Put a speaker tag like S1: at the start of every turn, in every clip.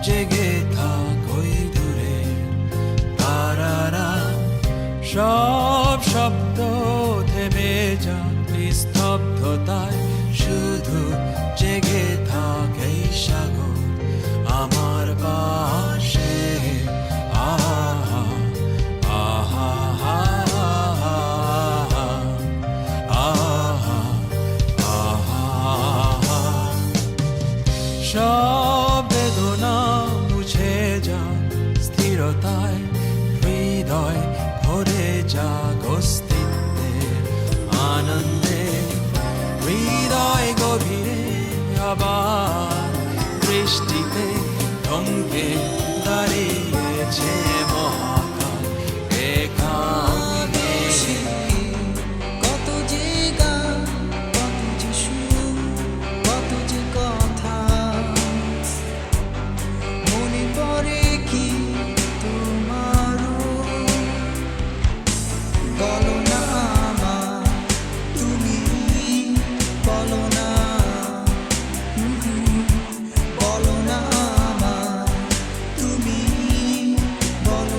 S1: জেগে থাকোই দূরে তারারা সব শব্দ থেমে যাক নিস্তব্ধতায় শুধু জেগে থাকে সাগর আমার পাশে আহা আহা আহা আহা আহা সব বেদনা মুছে যাক স্থিরতায় হৃদয় ভরে যাক অস্তিত্বের আনন্দে হৃদয় গভীরে আবার বৃষ্টিতে থমকে দাঁড়িয়েছে মহাকাল এখানে
S2: কত যে গান কত যে সুর কত যে কথা মনে পড়ে কি তোমারও বলো না আমার তুমি বলো না বলো না আমার তুমি বলো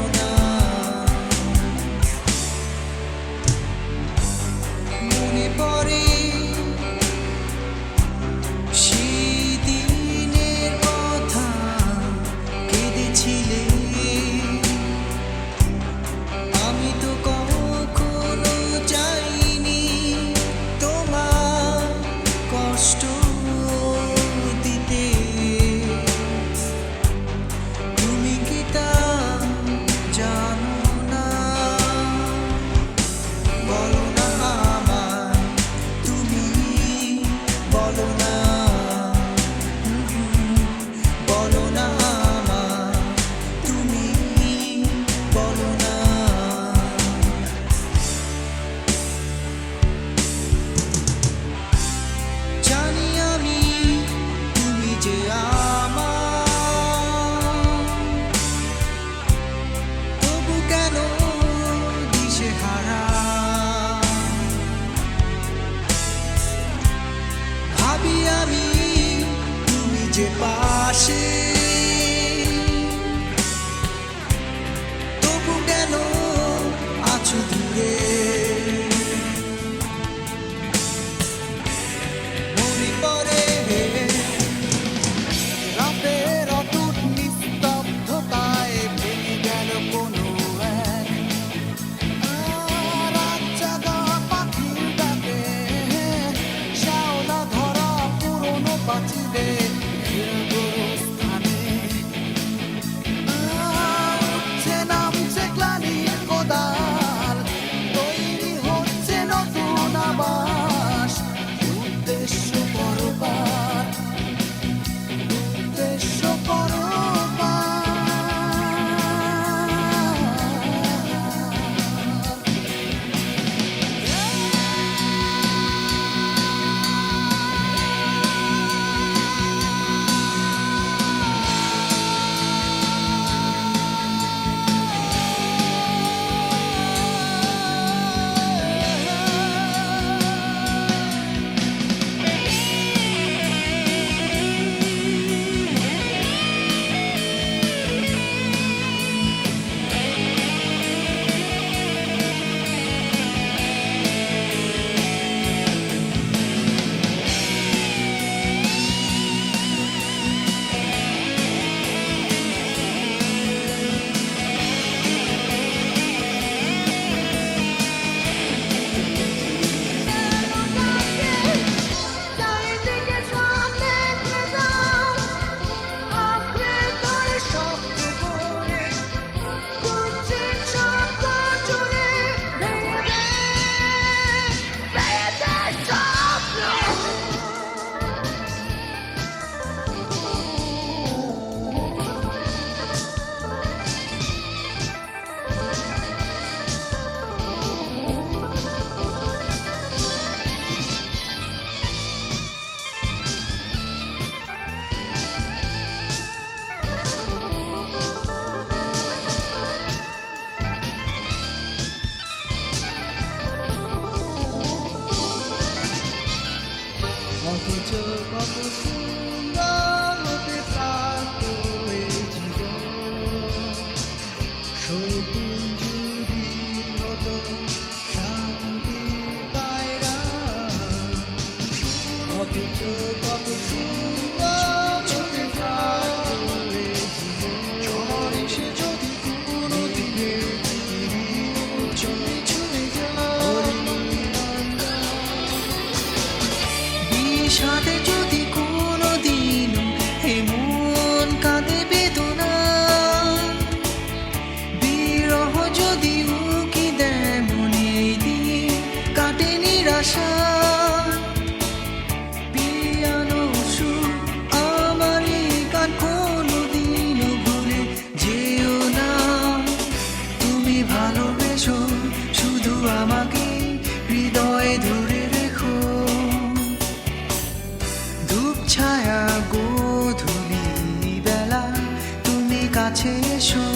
S2: কাছে এসো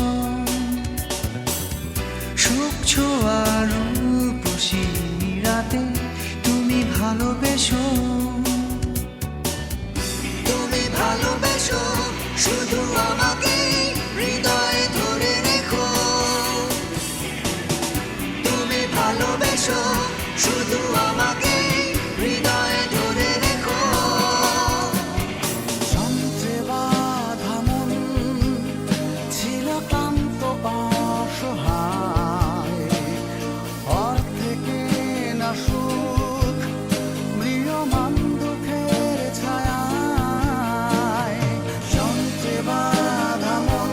S2: সুখ ছোঁয়া রূপসী রাতে তুমি ভালোবেসো, তুমি ভালোবেসো শুধু আমাকে হৃদয়ে ধরে রেখো, তুমি ভালোবেসো শুধু আমাকে হৃদয়ে ধরে রেখো। যন্ত্রে বাঁধা মন ছিল ক্লান্ত অসহায়, অর্ধেকে না সুখ ম্রিয়মান দুঃখের ছায়ায়। যন্ত্রে বাঁধা মন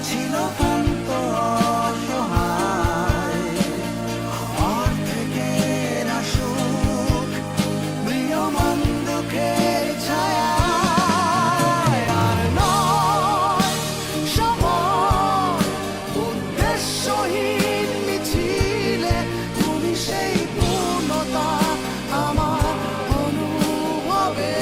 S2: ছিল ক্লান্ত অসহায়, অর্ধেকে না সুখ ম্রিয়মান দুঃখের ছায়ায়। আর নয় সময় উদ্দেশ্যহীন মিছিলে, তুমি সেই পূর্ণতা আমার অনুভবে।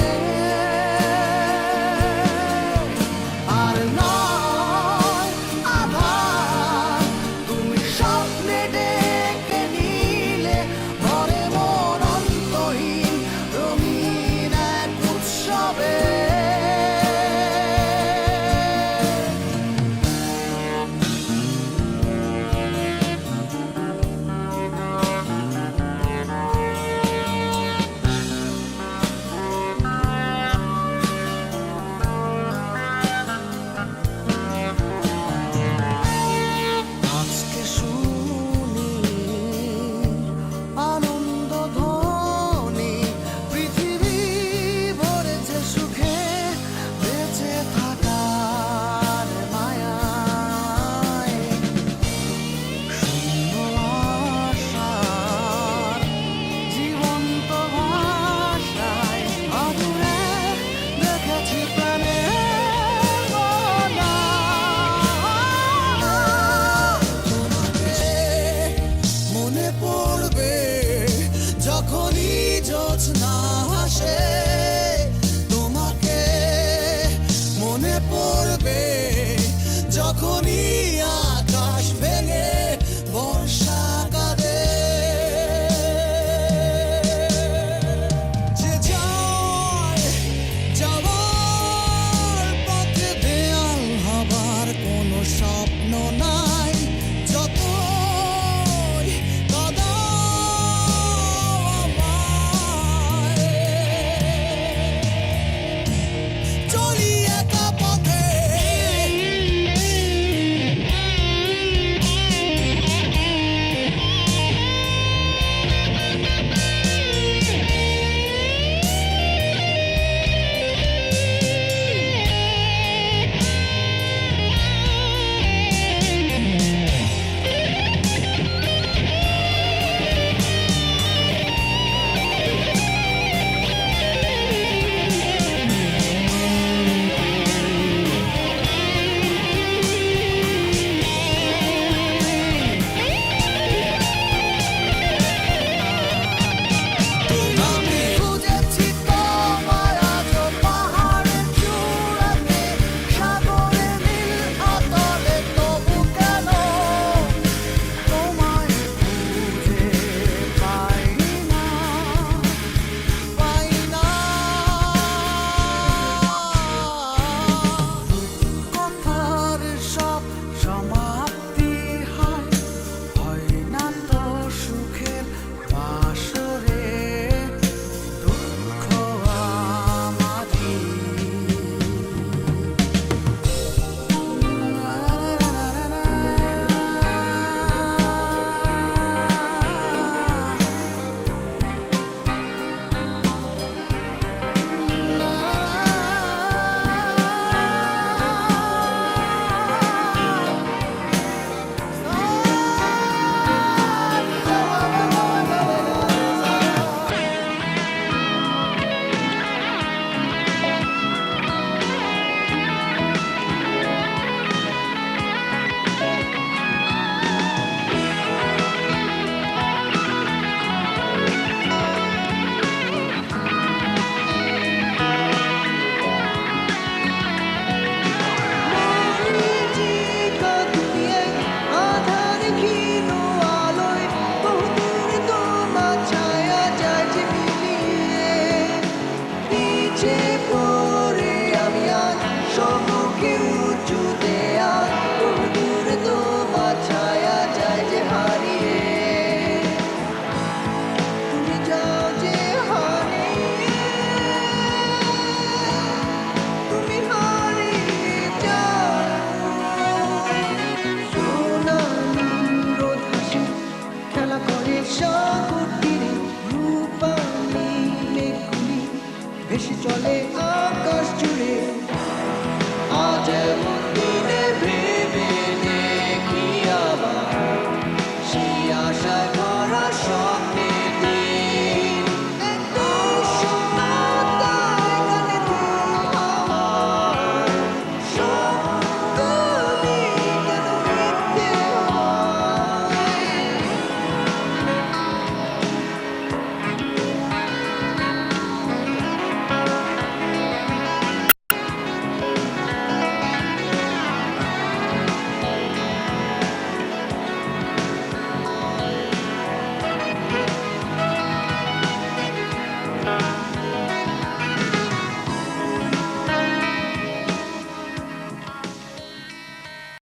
S2: আর নয় আধার, তুমি স্বপ্নে ডেকে নিলে ভরে মন অন্তহীন রঙিন এক উৎসবে। আজকে শুনি আনন্দ ধ্বনি, পৃথিবী ভরেছে সুখে বেঁচে থাকার মায়ায়। শূন্য আশার জীবন্ত ভাষায় আদুরে দেখেছি প্রাণের বলা। তোমাকে মনে পড়বে যখনই জোছনা হাসে, তোমাকে মনে পড়বে যখনই